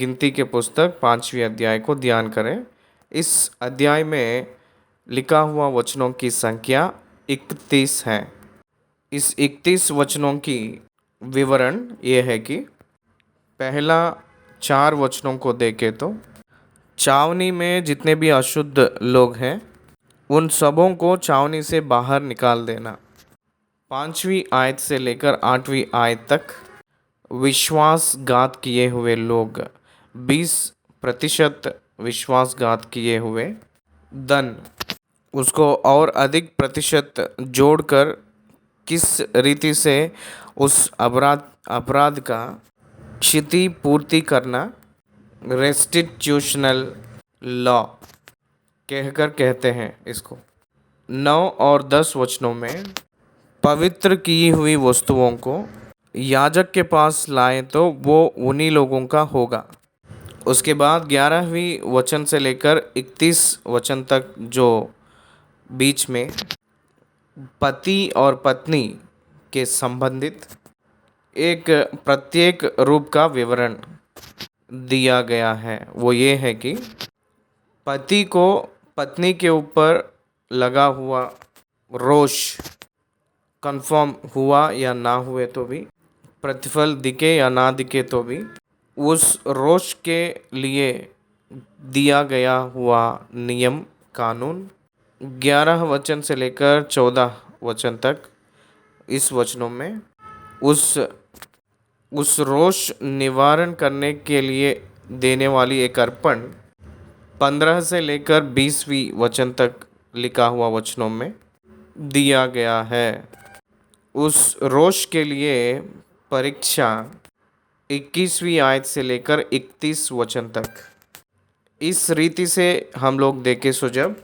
गिनती के पुस्तक 5वीं अध्याय को ध्यान करें। इस अध्याय में लिखा हुआ वचनों की संख्या 31 है। इस 31 वचनों की विवरण ये है कि पहला 4 वचनों को देखें तो छावनी में जितने भी अशुद्ध लोग हैं उन सबों को छावनी से बाहर निकाल देना। 5वीं आयत से लेकर 8वीं आयत तक विश्वासघात किए हुए लोग 20% विश्वासघात किए हुए धन उसको और अधिक प्रतिशत जोड़कर किस रीति से उस अपराध का क्षति पूर्ति करना रेस्टिट्यूशनल लॉ कहकर कहते हैं। इसको 9 और 10 वचनों में पवित्र की हुई वस्तुओं को याजक के पास लाए तो वो उन्हीं लोगों का होगा। उसके बाद 11वीं वचन से लेकर 31 वचन तक जो बीच में पति और पत्नी के संबंधित एक प्रत्येक रूप का विवरण दिया गया है, वो ये है कि पति को पत्नी के ऊपर लगा हुआ रोष कंफर्म हुआ या ना हुए तो भी, प्रतिफल दिखे या ना दिखे तो भी, उस रोष के लिए दिया गया हुआ नियम कानून 11 वचन से लेकर 14 वचन तक इस वचनों में उस रोष निवारण करने के लिए देने वाली एक अर्पण 15 से लेकर 20वीं वचन तक लिखा हुआ वचनों में दिया गया है। उस रोष के लिए परीक्षा 21वीं आयत से लेकर 31 वचन तक। इस रीति से हम लोग देखें सो जब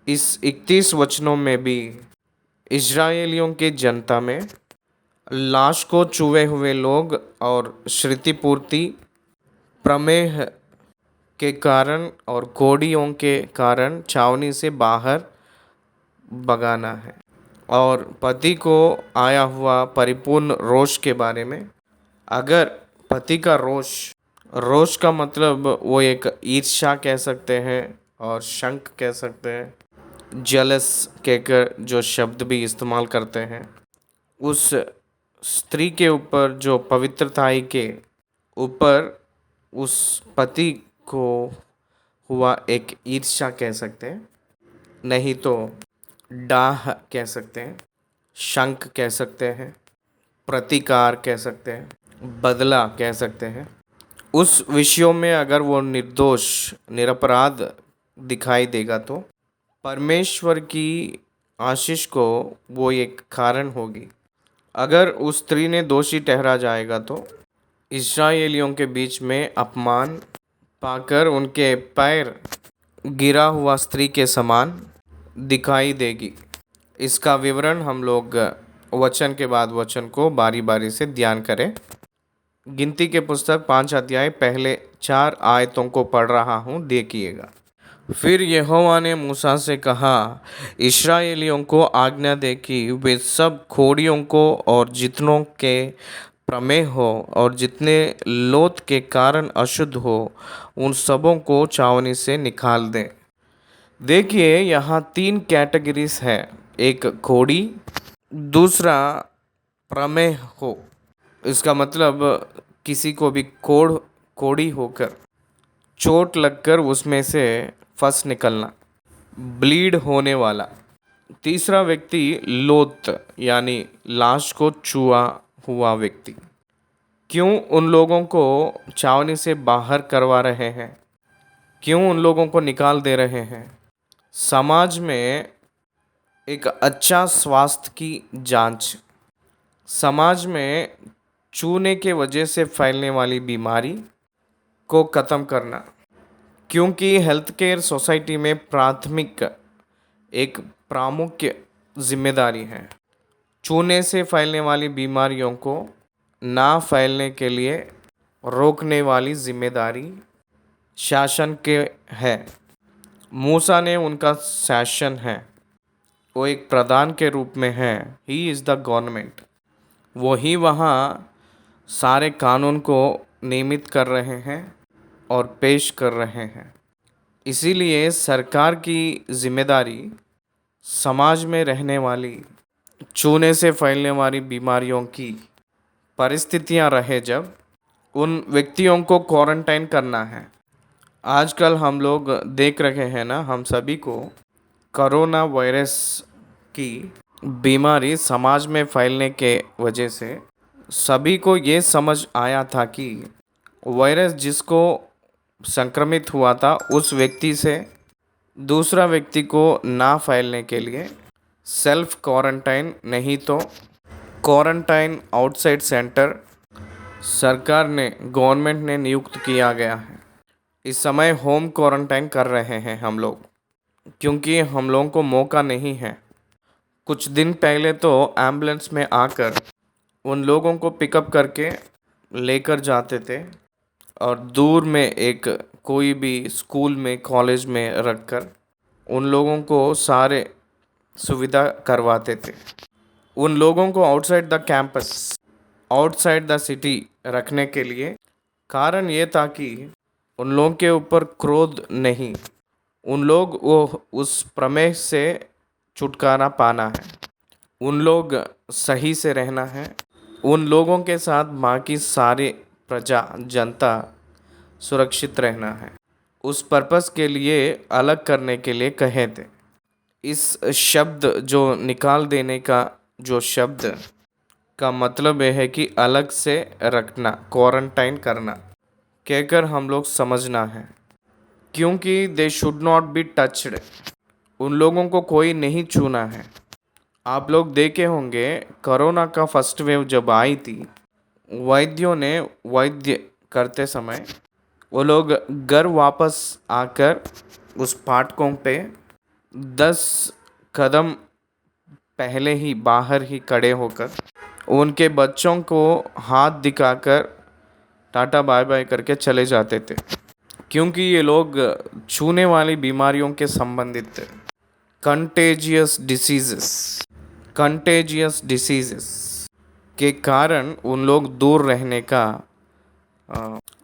इस 31 वचनों में भी इजरायलियों के जनता में लाश को छुए हुए लोग और श्रुतिपूर्ति प्रमेह के कारण और कोड़ियों के कारण छावनी से बाहर भगाना है, और पति को आया हुआ परिपूर्ण रोष के बारे में। अगर पति का रोष का मतलब वो एक ईर्ष्या कह सकते हैं और शंक कह सकते हैं, जेलस कहकर जो शब्द भी इस्तेमाल करते हैं, उस स्त्री के ऊपर जो पवित्रताई के ऊपर उस पति को हुआ एक ईर्ष्या कह सकते हैं, नहीं तो डाह कह सकते हैं, शंक कह सकते हैं, प्रतिकार कह सकते हैं, बदला कह सकते हैं। उस विषयों में अगर वो निर्दोष निरपराध दिखाई देगा तो परमेश्वर की आशीष को वो एक कारण होगी। अगर उस स्त्री ने दोषी ठहरा जाएगा तो इस्राएलियों के बीच में अपमान पाकर उनके पैर गिरा हुआ स्त्री के समान दिखाई देगी। इसका विवरण हम लोग वचन के बाद वचन को बारी बारी से ध्यान करें। गिनती के पुस्तक 5 अध्याय पहले 4 आयतों को पढ़ रहा हूँ, देखिएगा। फिर यहोवा ने मूसा से कहा, इस्राएलियों को आज्ञा दे कि वे सब खोड़ियों को और जितनों के प्रमेह हो और जितने लोथ के कारण अशुद्ध हो उन सबों को छावनी से निकाल दें। देखिए यहाँ 3 कैटेगरीज है, एक खोड़ी, दूसरा प्रमेह हो। इसका मतलब किसी को भी कोड़ी होकर चोट लगकर उसमें से फंस निकलना, ब्लीड होने वाला। तीसरा व्यक्ति लोथ यानी लाश को छुआ हुआ व्यक्ति। क्यों उन लोगों को छावनी से बाहर करवा रहे हैं, क्यों उन लोगों को निकाल दे रहे हैं? समाज में एक अच्छा स्वास्थ्य की जांच, समाज में छूने के वजह से फैलने वाली बीमारी को ख़त्म करना, क्योंकि हेल्थ केयर सोसाइटी में प्राथमिक एक प्रमुख जिम्मेदारी है। छूने से फैलने वाली बीमारियों को ना फैलने के लिए रोकने वाली जिम्मेदारी शासन के है। मूसा ने उनका शासन है, वो एक प्रधान के रूप में है। He is the government. वो ही वहाँ सारे कानून को नियमित कर रहे हैं और पेश कर रहे हैं। इसीलिए सरकार की जिम्मेदारी समाज में रहने वाली छूने से फैलने वाली बीमारियों की परिस्थितियां रहे जब उन व्यक्तियों को क्वारंटाइन करना है। आजकल हम लोग देख रहे हैं ना, हम सभी को कोरोना वायरस की बीमारी समाज में फैलने के वजह से सभी को ये समझ आया था कि वायरस जिसको संक्रमित हुआ था उस व्यक्ति से दूसरा व्यक्ति को ना फैलने के लिए सेल्फ क्वारंटाइन नहीं तो क्वारंटाइन आउटसाइड सेंटर सरकार ने गवर्नमेंट ने नियुक्त किया गया है। इस समय होम क्वारंटाइन कर रहे हैं हम लोग, क्योंकि हम लोगों को मौका नहीं है। कुछ दिन पहले तो एम्बुलेंस में आकर उन लोगों को पिकअप करके लेकर जाते थे और दूर में एक कोई भी स्कूल में कॉलेज में रखकर उन लोगों को सारे सुविधा करवाते थे। उन लोगों को outside the campus, outside the city रखने के लिए कारण ये था कि उन लोगों के ऊपर क्रोध नहीं, उन लोग वो उस प्रमेह से छुटकारा पाना है, उन लोग सही से रहना है, उन लोगों के साथ बाकी सारे प्रजा जनता सुरक्षित रहना है। उस पर्पस के लिए अलग करने के लिए कहे थे। इस शब्द जो निकाल देने का जो शब्द का मतलब यह है कि अलग से रखना, क्वारंटाइन करना कहकर हम लोग समझना है, क्योंकि they should not be touched, उन लोगों को कोई नहीं छूना है। आप लोग देखे होंगे कोरोना का फर्स्ट वेव जब आई थी, वैद्यों ने वैद्य करते समय वो लोग घर वापस आकर उस फाटकों पे 10 कदम पहले ही बाहर ही खड़े होकर उनके बच्चों को हाथ दिखाकर टाटा बाय बाय करके चले जाते थे, क्योंकि ये लोग छूने वाली बीमारियों के संबंधित थे। कंटेजियस डिसीजेस के कारण उन लोग दूर रहने का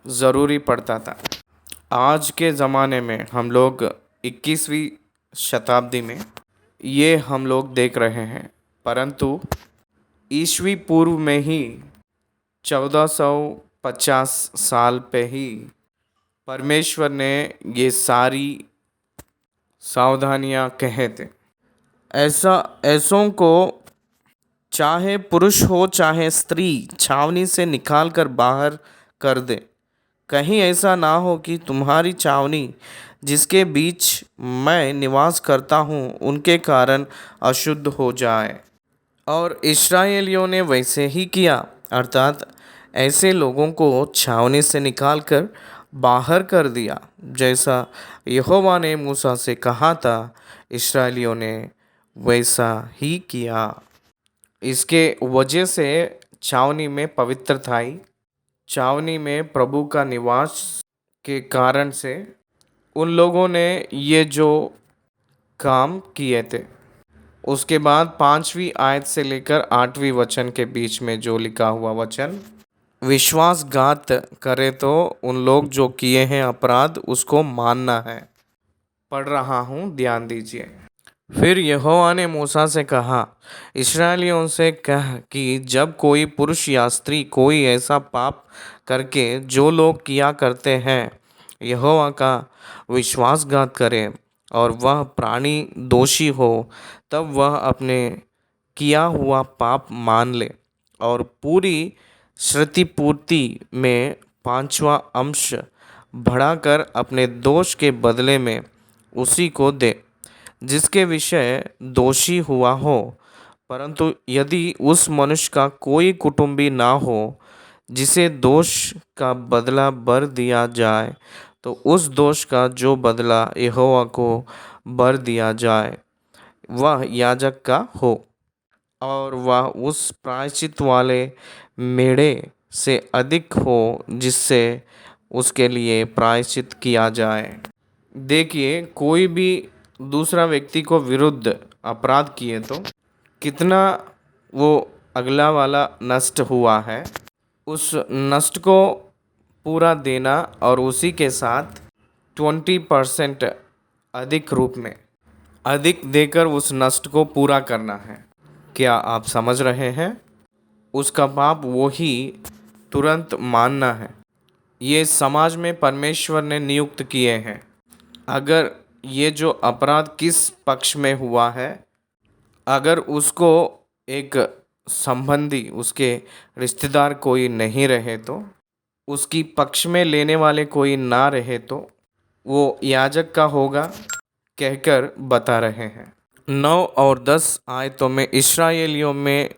ज़रूरी पड़ता था। आज के ज़माने में हम लोग 21वीं शताब्दी में ये हम लोग देख रहे हैं, परंतु ईस्वी पूर्व में ही 1450 साल पे ही परमेश्वर ने ये सारी सावधानियां कहे थे। ऐसों को चाहे पुरुष हो चाहे स्त्री छावनी से निकाल कर बाहर कर दे। कहीं ऐसा ना हो कि तुम्हारी छावनी जिसके बीच मैं निवास करता हूँ उनके कारण अशुद्ध हो जाए। और इस्राएलियों ने वैसे ही किया, अर्थात ऐसे लोगों को छावनी से निकालकर बाहर कर दिया जैसा यहोवा ने मूसा से कहा था। इस्राएलियों ने वैसा ही किया। इसके वजह से छावनी में पवित्रता आई, छावनी में प्रभु का निवास के कारण से उन लोगों ने ये जो काम किए थे। उसके बाद 5वीं आयत से लेकर 8वीं वचन के बीच में जो लिखा हुआ वचन, विश्वासघात करे तो उन लोग जो किए हैं अपराध उसको मानना है। पढ़ रहा हूँ, ध्यान दीजिए। फिर यहोवा ने मूसा से कहा, इस्राएलियों से कह कि जब कोई पुरुष या स्त्री कोई ऐसा पाप करके जो लोग किया करते हैं यहोवा का विश्वासघात करे और वह प्राणी दोषी हो, तब वह अपने किया हुआ पाप मान ले और पूरी श्रुतिपूर्ति में 5वां अंश बढ़ाकर अपने दोष के बदले में उसी को दे जिसके विषय दोषी हुआ हो। परंतु यदि उस मनुष्य का कोई कुटुंबी ना हो जिसे दोष का बदला बर दिया जाए, तो उस दोष का जो बदला यहोवा को बर दिया जाए वह याजक का हो और वह उस प्रायश्चित वाले मेढ़े से अधिक हो जिससे उसके लिए प्रायश्चित किया जाए। देखिए, कोई भी दूसरा व्यक्ति को विरुद्ध अपराध किए तो कितना वो अगला वाला नष्ट हुआ है, उस नष्ट को पूरा देना और उसी के साथ 20% अधिक रूप में अधिक देकर उस नष्ट को पूरा करना है। क्या आप समझ रहे हैं? उसका पाप वो ही तुरंत मानना है। ये समाज में परमेश्वर ने नियुक्त किए हैं। अगर ये जो अपराध किस पक्ष में हुआ है, अगर उसको एक संबंधी, उसके रिश्तेदार कोई नहीं रहे तो, उसकी पक्ष में लेने वाले कोई ना रहे तो वो याजक का होगा कहकर बता रहे हैं। 9 और 10 आयतों में इस्राएलियों में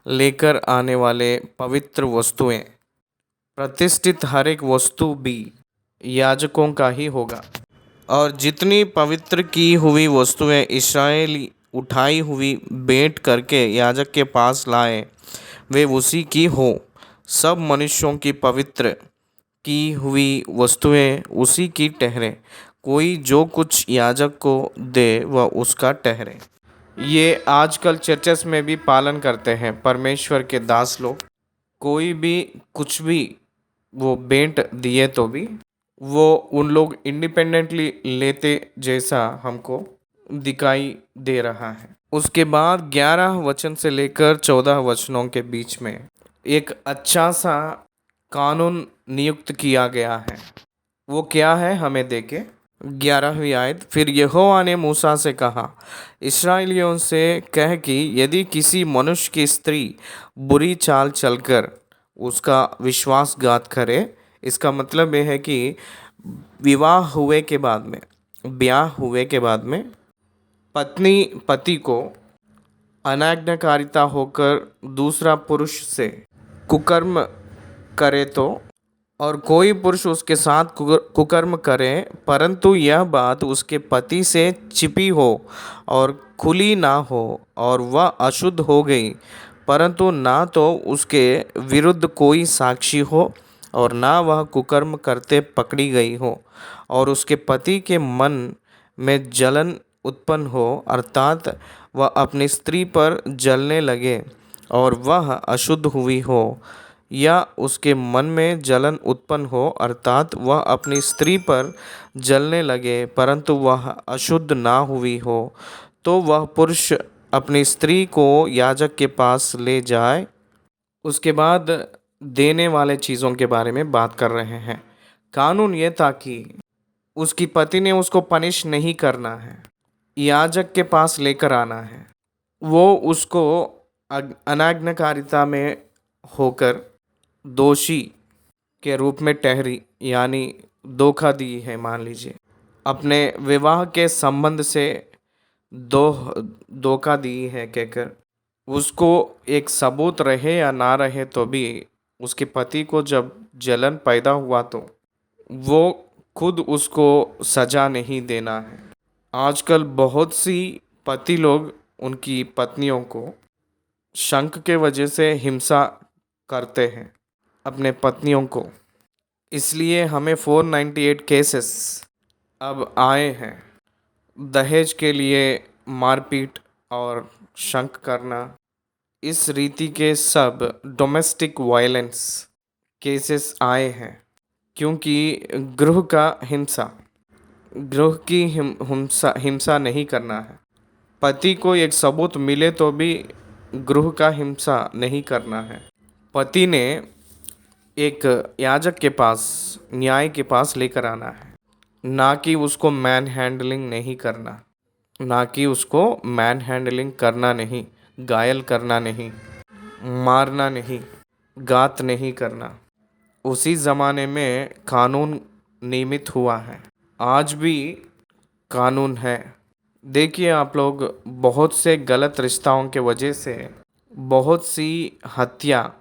लेकर आने वाले पवित्र वस्तुएं, प्रतिष्ठित हर एक वस्तु भी याजकों का ही होगा। और जितनी पवित्र की हुई वस्तुएं इस्राएली उठाई हुई भेंट करके याजक के पास लाए, वे उसी की हो। सब मनुष्यों की पवित्र की हुई वस्तुएं उसी की ठहरे। कोई जो कुछ याजक को दे वह उसका ठहरे। ये आजकल चर्चेस में भी पालन करते हैं परमेश्वर के दास लोग। कोई भी कुछ भी वो भेंट दिए तो भी वो उन लोग इंडिपेंडेंटली लेते जैसा हमको दिखाई दे रहा है। उसके बाद 11 वचन से लेकर 14 वचनों के बीच में एक अच्छा सा कानून नियुक्त किया गया है। वो क्या है हमें देखे। 11वीं आयत, फिर यहोवा ने मूसा से कहा, इस्राएलियों से कह कि यदि किसी मनुष्य की स्त्री बुरी चाल चलकर उसका विश्वासघात करे, इसका मतलब यह है कि विवाह हुए के बाद में, ब्याह हुए के बाद में पत्नी पति को अनाज्ञाकारिता होकर दूसरा पुरुष से कुकर्म करे तो, और कोई पुरुष उसके साथ कुकर्म करे, परंतु यह बात उसके पति से छिपी हो और खुली ना हो और वह अशुद्ध हो गई, परंतु ना तो उसके विरुद्ध कोई साक्षी हो और ना वह कुकर्म करते पकड़ी गई हो, और उसके पति के मन में जलन उत्पन्न हो, अर्थात वह अपनी स्त्री पर जलने लगे और वह अशुद्ध हुई हो, या उसके मन में जलन उत्पन्न हो अर्थात वह अपनी स्त्री पर जलने लगे परंतु वह अशुद्ध ना हुई हो, तो वह पुरुष अपनी स्त्री को याजक के पास ले जाए। उसके बाद देने वाले चीज़ों के बारे में बात कर रहे हैं। कानून ये था कि उसकी पति ने उसको पनिश नहीं करना है, याजक के पास लेकर आना है। वो उसको अनाज्ञाकारिता में होकर दोषी के रूप में ठहरी, यानी धोखा दी है, मान लीजिए अपने विवाह के संबंध से धोखा दी है कहकर, उसको एक सबूत रहे या ना रहे तो भी उसके पति को जब जलन पैदा हुआ तो वो खुद उसको सजा नहीं देना है। आजकल बहुत सी पति लोग उनकी पत्नियों को शंक के वजह से हिंसा करते हैं अपने पत्नियों को, इसलिए हमें 498 केसेस अब आए हैं। दहेज के लिए मारपीट और शंक करना, इस रीति के सब डोमेस्टिक वायलेंस केसेस आए हैं, क्योंकि गृह की हिंसा नहीं करना है। पति को एक सबूत मिले तो भी गृह का हिंसा नहीं करना है। पति ने एक याजक के पास, न्याय के पास लेकर आना है, ना कि उसको मैन हैंडलिंग नहीं करना, ना कि उसको मैन हैंडलिंग करना नहीं, घायल करना नहीं, मारना नहीं, घात नहीं करना। उसी ज़माने में कानून नियमित हुआ है, आज भी कानून है। देखिए आप लोग, बहुत से गलत रिश्ताओं के वजह से बहुत सी हत्या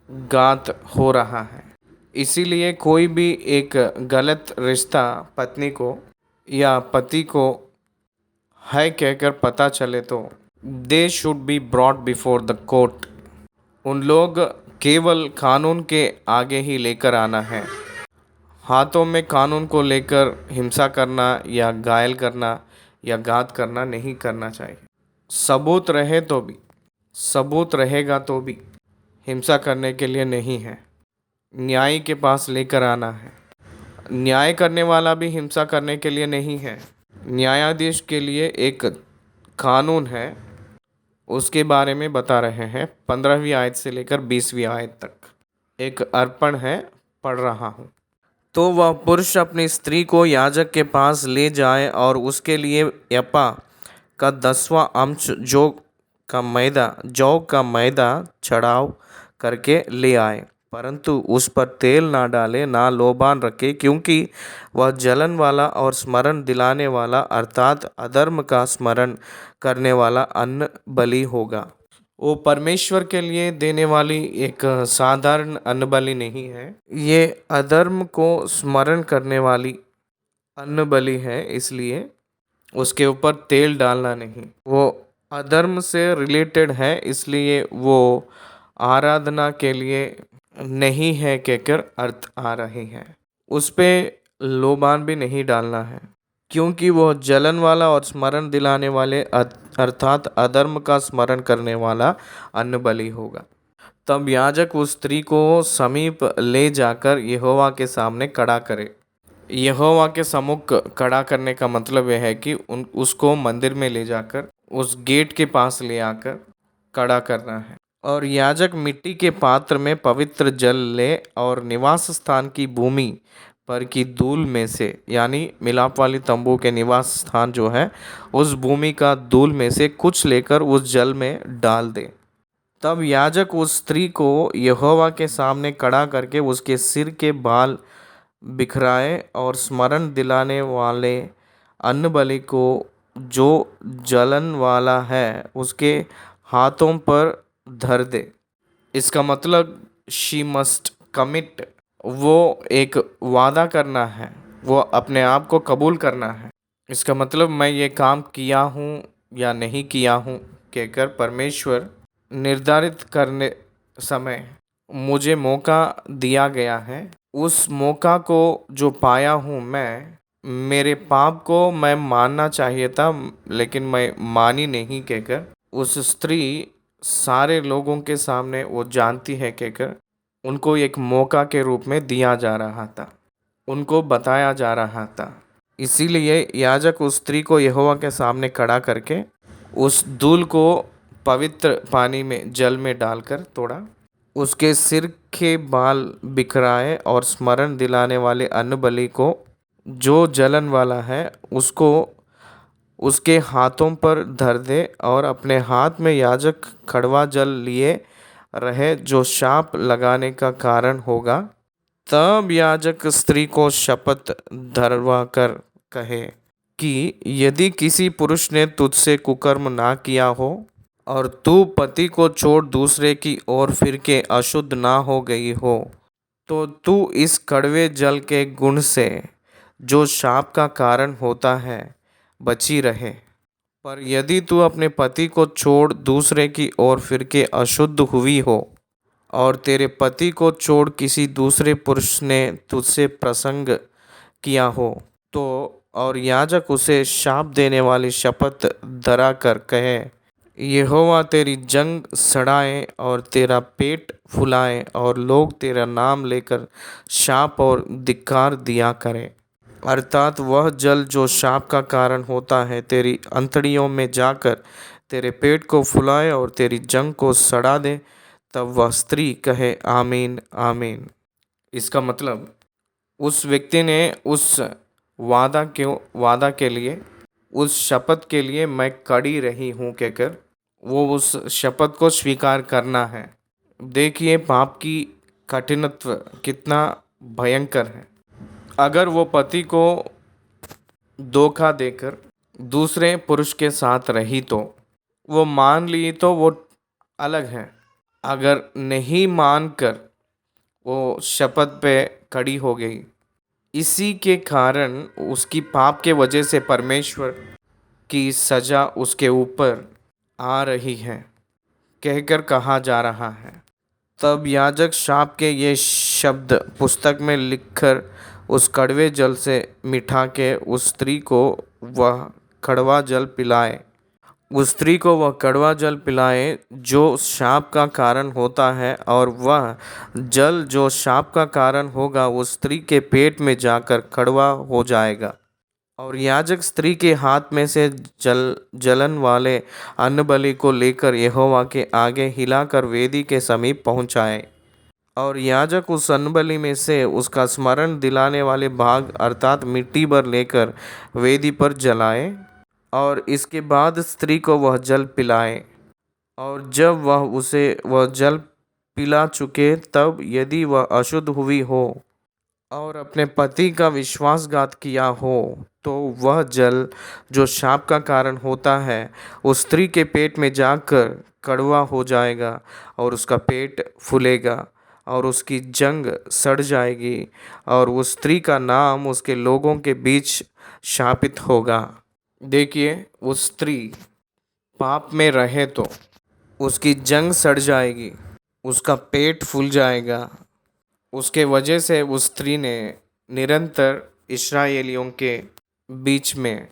घात हो रहा है। इसीलिए कोई भी एक गलत रिश्ता पत्नी को या पति को है कहकर पता चले तो they should be brought before the court. उन लोग केवल कानून के आगे ही लेकर आना है। हाथों में कानून को लेकर हिंसा करना या घायल करना या घात करना नहीं करना चाहिए। सबूत रहे तो भी, सबूत रहेगा तो भी हिंसा करने के लिए नहीं है। न्यायी के पास लेकर आना है। न्याय करने वाला भी हिंसा करने के लिए नहीं है। न्यायाधीश के लिए एक कानून है, उसके बारे में बता रहे हैं 15वीं आयत से लेकर 20वीं आयत तक। एक अर्पण है, पढ़ रहा हूँ। तो वह पुरुष अपनी स्त्री को याजक के पास ले जाए और उसके लिए यपा का 10वां अंश जौ का मैदा चढ़ाव करके ले आए, परंतु उस पर तेल ना डाले, ना लोबान रखे, क्योंकि वह जलन वाला और स्मरण दिलाने वाला अर्थात अधर्म का स्मरण करने वाला अन्न बलि होगा। वो परमेश्वर के लिए देने वाली एक साधारण अन्न बलि नहीं है, ये अधर्म को स्मरण करने वाली अन्न बलि है। इसलिए उसके ऊपर तेल डालना नहीं, वो अधर्म से रिलेटेड है, इसलिए वो आराधना के लिए नहीं है कहकर अर्थ आ रही है। उस पे लोबान भी नहीं डालना है, क्योंकि वह जलन वाला और स्मरण दिलाने वाले अर्थात अधर्म का स्मरण करने वाला अन्न बलि होगा। तब याजक उस स्त्री को समीप ले जाकर यहोवा के सामने खड़ा करे। यहोवा के सम्मुख खड़ा करने का मतलब यह है कि उसको मंदिर में ले जाकर उस गेट के पास ले आकर खड़ा करना है। और याजक मिट्टी के पात्र में पवित्र जल ले और निवास स्थान की भूमि पर की धूल में से, यानी मिलाप वाली तंबू के निवास स्थान जो है उस भूमि का धूल में से कुछ लेकर उस जल में डाल दे। तब याजक उस स्त्री को यहोवा के सामने खड़ा करके उसके सिर के बाल बिखराए और स्मरण दिलाने वाले अन्न बलि को जो जलन वाला है उसके हाथों पर धर दे। इसका मतलब शी मस्ट कमिट, वो एक वादा करना है, वो अपने आप को कबूल करना है। इसका मतलब मैं ये काम किया हूँ या नहीं किया हूँ कहकर परमेश्वर निर्धारित करने समय मुझे मौका दिया गया है, उस मौका को जो पाया हूँ मैं, मेरे पाप को मैं मानना चाहिए था लेकिन मैं मानी नहीं कहकर उस स्त्री सारे लोगों के सामने वो जानती है कहकर उनको एक मौका के रूप में दिया जा रहा था, उनको बताया जा रहा था। इसीलिए याजक उस स्त्री को यहोवा के सामने खड़ा करके उस धूल को पवित्र पानी में जल में डालकर तोड़ा, उसके सिर के बाल बिखराए और स्मरण दिलाने वाले अन्न बलि को जो जलन वाला है उसको उसके हाथों पर धर दे और अपने हाथ में याजक कड़वा जल लिए रहे जो शाप लगाने का कारण होगा। तब याजक स्त्री को शपथ धरवा कर कहे कि यदि किसी पुरुष ने तुझसे कुकर्म ना किया हो और तू पति को छोड़ दूसरे की ओर फिर के अशुद्ध ना हो गई हो, तो तू इस कड़वे जल के गुण से जो शाप का कारण होता है बची रहे। पर यदि तू अपने पति को छोड़ दूसरे की ओर फिर के अशुद्ध हुई हो और तेरे पति को छोड़ किसी दूसरे पुरुष ने तुझसे प्रसंग किया हो, तो और याजक उसे शाप देने वाली शपथ धरा कर कहे यहोवा तेरी जंग सड़ाए और तेरा पेट फुलाए और लोग तेरा नाम लेकर शाप और धिक्कार दिया करें, अर्थात वह जल जो शाप का कारण होता है तेरी अंतड़ियों में जाकर तेरे पेट को फुलाए और तेरी जंग को सड़ा दे, तब वह स्त्री कहे आमीन आमीन। इसका मतलब उस व्यक्ति ने उस वादा के लिए, उस शपथ के लिए मैं कड़ी रही हूँ कहकर वो उस शपथ को स्वीकार करना है। देखिए पाप की कठिनत्व कितना भयंकर है। अगर वो पति को धोखा देकर दूसरे पुरुष के साथ रही तो वो मान ली तो वो अलग है, अगर नहीं मानकर वो शपथ पे खड़ी हो गई, इसी के कारण उसकी पाप के वजह से परमेश्वर की सज़ा उसके ऊपर आ रही है कहकर कहा जा रहा है। तब याजक शाप के ये शब्द पुस्तक में लिखकर उस कड़वे जल से मिठा के उस स्त्री को वह कड़वा जल पिलाए उस स्त्री को वह कड़वा जल पिलाए जो शाप का कारण होता है, और वह जल जो शाप का कारण होगा उस स्त्री के पेट में जाकर कड़वा हो जाएगा। और याजक स्त्री के हाथ में से जलन वाले अन्नबलि को लेकर यहोवा के आगे हिलाकर वेदी के समीप पहुँचाए। और याजक उस अन्नबलि में से उसका स्मरण दिलाने वाले भाग अर्थात मिट्टी भर लेकर वेदी पर जलाए, और इसके बाद स्त्री को वह जल पिलाए। और जब वह जल पिला चुके, तब यदि वह अशुद्ध हुई हो और अपने पति का विश्वासघात किया हो, तो वह जल जो शाप का कारण होता है उस स्त्री के पेट में जाकर कड़वा हो जाएगा, और उसका पेट फूलेगा और उसकी जंघ सड़ जाएगी, और उस स्त्री का नाम उसके लोगों के बीच शापित होगा। देखिए, उस स्त्री पाप में रहे तो उसकी जंघ सड़ जाएगी, उसका पेट फूल जाएगा। उसके वजह से उस स्त्री ने निरंतर इस्राएलियों के बीच में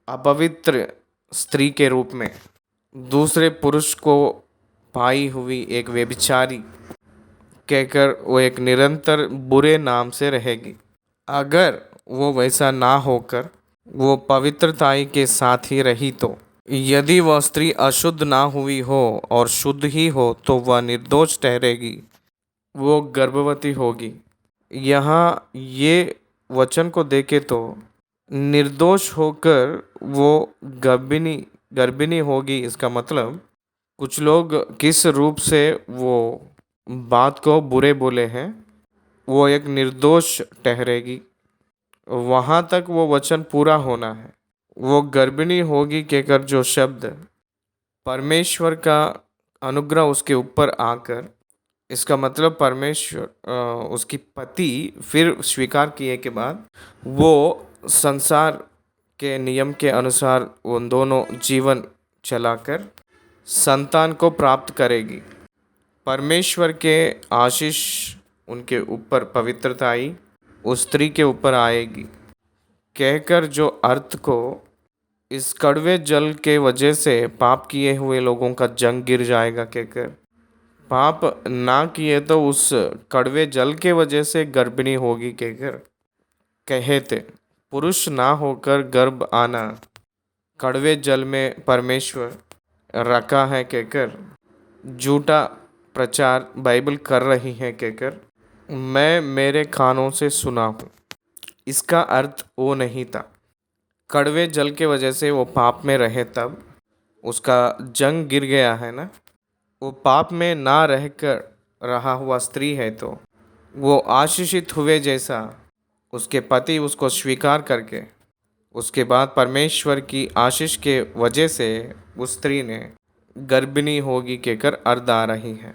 अपवित्र स्त्री के रूप में दूसरे पुरुष को पाई हुई एक व्यभिचारी कहकर वो एक निरंतर बुरे नाम से रहेगी। अगर वो वैसा ना होकर वो पवित्रताई के साथ ही रही, तो यदि वह स्त्री अशुद्ध ना हुई हो और शुद्ध ही हो, तो वह निर्दोष ठहरेगी, वो गर्भवती होगी। यहाँ ये वचन को देखे तो निर्दोष होकर वो गर्भिणी होगी। इसका मतलब कुछ लोग किस रूप से वो बात को बुरे बोले हैं, वो एक निर्दोष ठहरेगी। वहाँ तक वो वचन पूरा होना है। वो गर्भिणी होगी कहकर जो शब्द परमेश्वर का अनुग्रह उसके ऊपर आकर, इसका मतलब परमेश्वर उसकी पति फिर स्वीकार किए के बाद वो संसार के नियम के अनुसार उन दोनों जीवन चलाकर संतान को प्राप्त करेगी। परमेश्वर के आशीष उनके ऊपर पवित्रताई उस स्त्री के ऊपर आएगी कहकर जो अर्थ को इस कड़वे जल के वजह से पाप किए हुए लोगों का जंग गिर जाएगा कहकर, पाप ना किए तो उस कड़वे जल के वजह से गर्भिणी होगी कहकर कहे थे। पुरुष ना होकर गर्भ आना कड़वे जल में परमेश्वर रखा है कहकर झूठा प्रचार बाइबल कर रही है कहकर मैं मेरे कानों से सुना हूँ। इसका अर्थ वो नहीं था। कड़वे जल के वजह से वो पाप में रहे तब उसका जंग गिर गया है ना। वो पाप में ना रहकर रहा हुआ स्त्री है तो वो आशीषित हुए जैसा उसके पति उसको स्वीकार करके उसके बाद परमेश्वर की आशीष के वजह से उस स्त्री ने गर्भिणी होगी कहकर अर्थ आ रही है।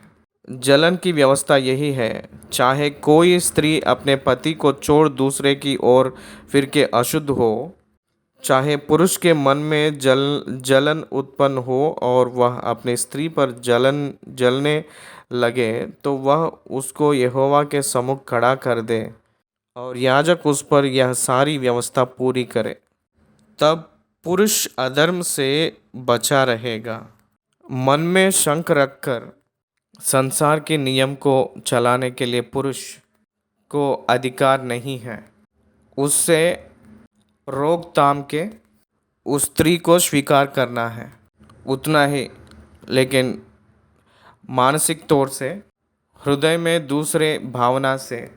जलन की व्यवस्था यही है, चाहे कोई स्त्री अपने पति को छोड़ दूसरे की ओर फिर के अशुद्ध हो, चाहे पुरुष के मन में जलन उत्पन्न हो और वह अपनी स्त्री पर जलने लगे, तो वह उसको यहोवा के सम्मुख खड़ा कर दे और याजक उस पर यह सारी व्यवस्था पूरी करे, तब पुरुष अधर्म से बचा रहेगा। मन में शंक रखकर संसार के नियम को चलाने के लिए पुरुष को अधिकार नहीं है। उससे रोकथाम के उस स्त्री को स्वीकार करना है उतना ही, लेकिन मानसिक तौर से हृदय में दूसरे भावना से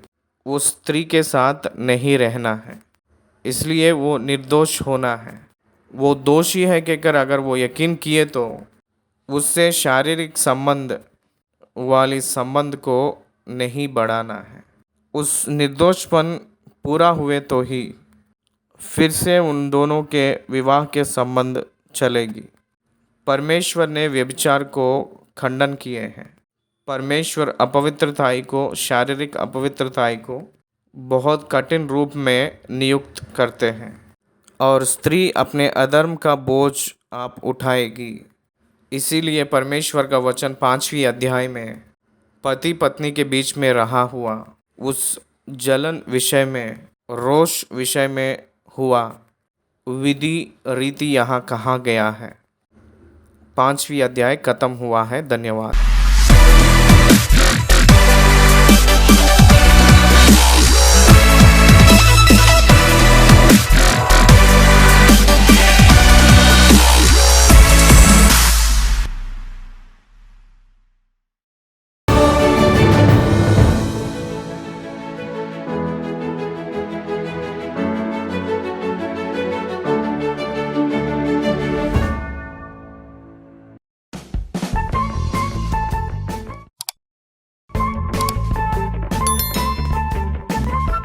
उस स्त्री के साथ नहीं रहना है। इसलिए वो निर्दोष होना है। वो दोषी है कहकर अगर वो यकीन किए तो उससे शारीरिक संबंध वाली संबंध को नहीं बढ़ाना है। उस निर्दोषपन पूरा हुए तो ही फिर से उन दोनों के विवाह के संबंध चलेगी। परमेश्वर ने व्यभिचार को खंडन किए हैं। परमेश्वर अपवित्रताई को, शारीरिक अपवित्रताई को बहुत कठिन रूप में नियुक्त करते हैं और स्त्री अपने अधर्म का बोझ आप उठाएगी। इसीलिए परमेश्वर का वचन 5वीं अध्याय में पति पत्नी के बीच में रहा हुआ उस जलन विषय में, रोष विषय में हुआ विधि रीति यहाँ कहा गया है। 5वीं अध्याय खत्म हुआ है। धन्यवाद।